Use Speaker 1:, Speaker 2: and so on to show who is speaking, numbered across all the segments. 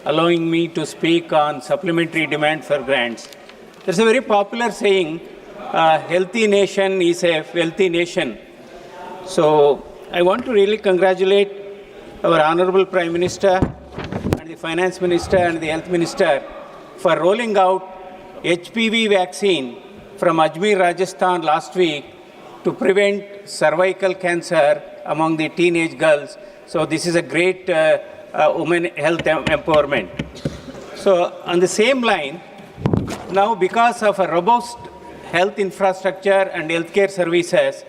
Speaker 1: allowing me to speak on supplementary demand for grants. There's a very popular saying, healthy nation is a wealthy nation. So I want to really congratulate our Honorable Prime Minister and the Finance Minister and the Health Minister for rolling out HPV vaccine from Ajmer, Rajasthan last week to prevent cervical cancer among the teenage girls. So this is a great women health empowerment. So on the same line, now because of a robust health infrastructure and healthcare services,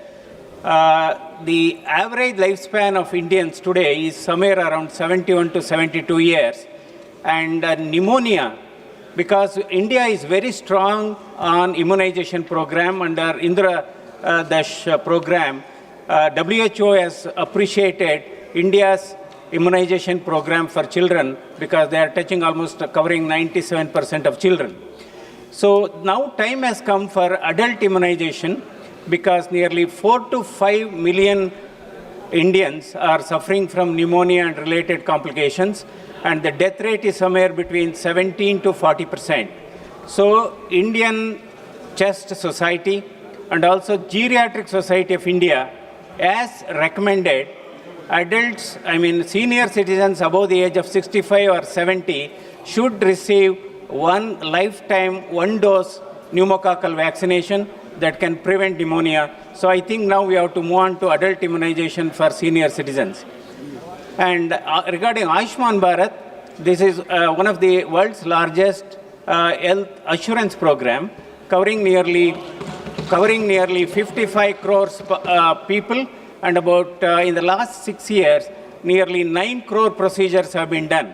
Speaker 1: the average lifespan of Indians today is somewhere around 71 to 72 years. And pneumonia, because India is very strong on immunization program under Indra Dash program, WHO has appreciated India's immunization program for children because they are touching almost covering 97% of children. So now time has come for adult immunization because nearly 4 to 5 million Indians are suffering from pneumonia and related complications, and the death rate is somewhere between 17 to 40%. So Indian Chest Society and also Geriatric Society of India has recommended adults, senior citizens above the age of 65 or 70 should receive one dose pneumococcal vaccination that can prevent pneumonia. So I think now we have to move on to adult immunization for senior citizens. And regarding Ayushman Bharat, this is one of the world's largest health assurance program, covering nearly 55 crores people, and about in the last 6 years, nearly 9 crore procedures have been done.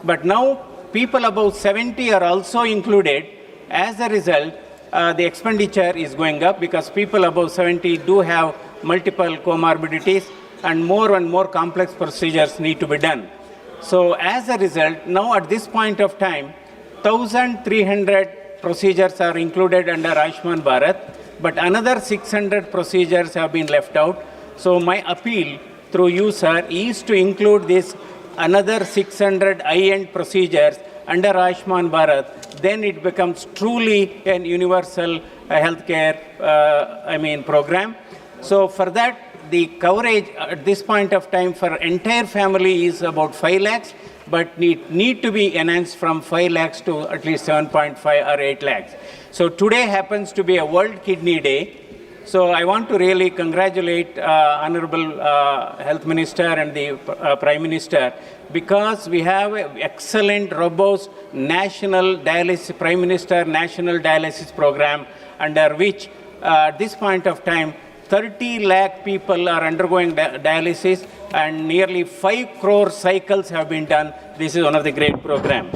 Speaker 1: But now people above 70 are also included. As a result, the expenditure is going up because people above 70 do have multiple comorbidities and more complex procedures need to be done. So as a result, now at this point of time, 1,300 procedures are included under Ayushman Bharat, but another 600 procedures have been left out. So my appeal through you, sir, is to include this another 600 high-end procedures under Ayushman Bharat. Then it becomes truly an universal healthcare program. So for that, the coverage at this point of time for entire family is about 5 lakhs, but it need to be enhanced from 5 lakhs to at least 7.5 or 8 lakhs. So today happens to be a World Kidney Day. So I want to really congratulate Honorable Health Minister and the Prime Minister because we have an excellent, robust national dialysis, Prime Minister National Dialysis Program, under which at this point of time, 30 lakh people are undergoing dialysis and nearly 5 crore cycles have been done. This is one of the great programs.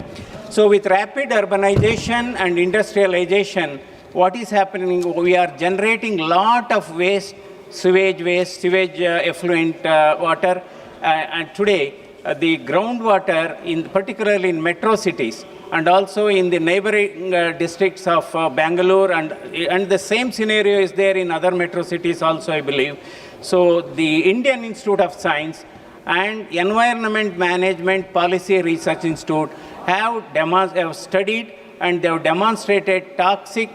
Speaker 1: So with rapid urbanization and industrialization, what is happening, we are generating lot of waste, sewage effluent water, and today the groundwater, particularly in metro cities and also in the neighboring districts of Bangalore, and the same scenario is there in other metro cities also, I believe. So the Indian Institute of Science and Environment Management Policy Research Institute have studied and they have demonstrated toxic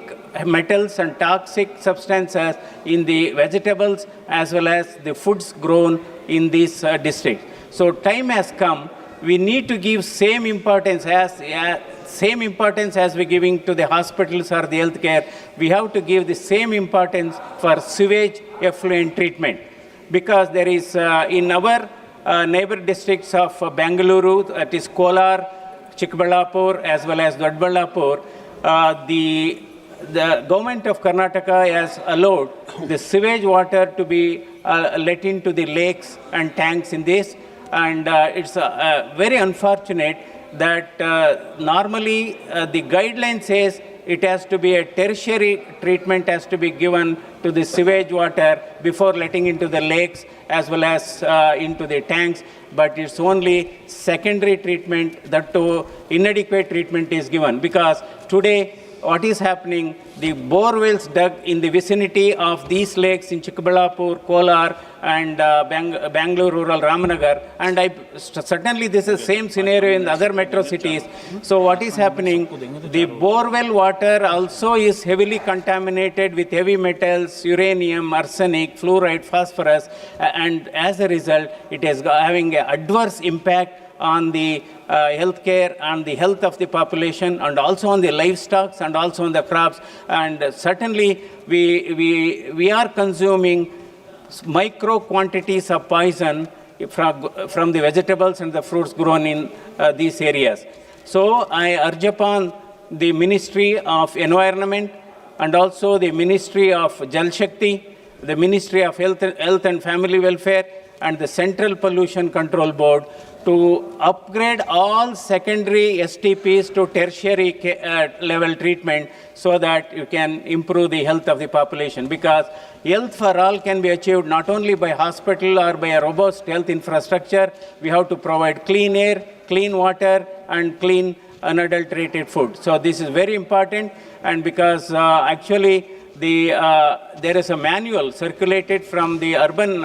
Speaker 1: metals and toxic substances in the vegetables as well as the foods grown in this district. So time has come. We need to give same importance as we're giving to the hospitals or the healthcare. We have to give the same importance for sewage effluent treatment, because there is in our neighbor districts of Bangalore, that is Kolar, Chikballapur as well as Dodballapur, the government of Karnataka has allowed the sewage water to be let into the lakes and tanks in this, and it's very unfortunate that normally the guideline says it has to be a tertiary treatment has to be given to the sewage water before letting into the lakes as well as into the tanks, but it's only secondary treatment, that too inadequate treatment is given, because today what is happening, the bore wells dug in the vicinity of these lakes in Chikballapur, Kolar, and Bangalore rural Ramnagar, and certainly this is same scenario in the other metro cities. So what is happening, the borewell water also is heavily contaminated with heavy metals, uranium, arsenic, fluoride, phosphorus, and as a result, it is having an adverse impact on the healthcare and the health of the population, and also on the livestock and also on the crops. And certainly we are consuming micro quantities of poison from the vegetables and the fruits grown in these areas. So I urge upon the Ministry of Environment and also the Ministry of Jal Shakti, the Ministry of Health and Family Welfare, and the Central Pollution Control Board to upgrade all secondary STPs to tertiary level treatment so that you can improve the health of the population. Because health for all can be achieved not only by hospital or by a robust health infrastructure. We have to provide clean air, clean water, and clean unadulterated food. So this is very important, and because actually there is a manual circulated from the Urban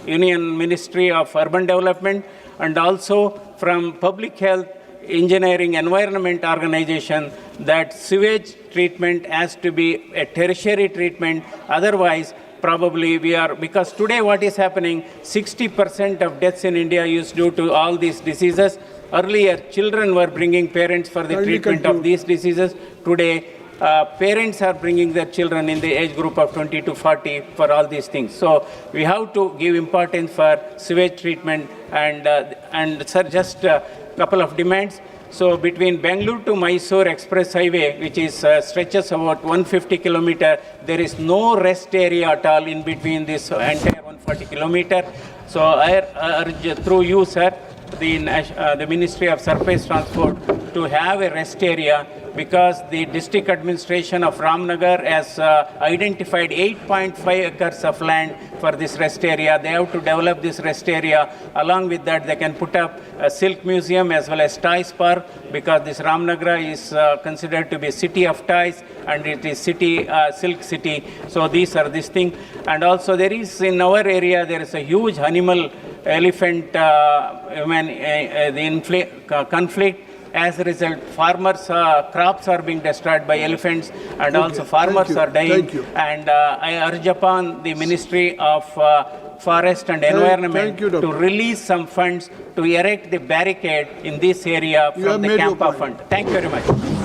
Speaker 1: Union Ministry of Urban Development and also from Public Health, Engineering, Environment Organization that sewage treatment has to be a tertiary treatment. Otherwise, probably because today what is happening, 60% of deaths in India is due to all these diseases. Earlier, children were bringing parents for the treatment of these diseases. Today, parents are bringing their children in the age group of 20 to 40 for all these things. So we have to give importance for sewage treatment, and sir, just a couple of demands. So between Bangalore to Mysore Express Highway, which is stretches about 150 kilometers, there is no rest area at all in between this entire 140 kilometers. So I urge through you, sir, the Ministry of Surface Transport to have a rest area, because the district administration of Ramnagar has identified 8.5 acres of land for this rest area. They have to develop this rest area. Along with that, they can put up a silk museum as well as toys park, because this Ramnagar is considered to be city of toys, and it is silk city. So these are this thing. And also there is in our area, there is a huge animal elephant conflict. As a result, farmers' crops are being destroyed by elephants, and also farmers are dying. And I urge upon the Ministry of Forest and Environment to release some funds to erect the barricade in this area from the Campa Fund. Thank you very much.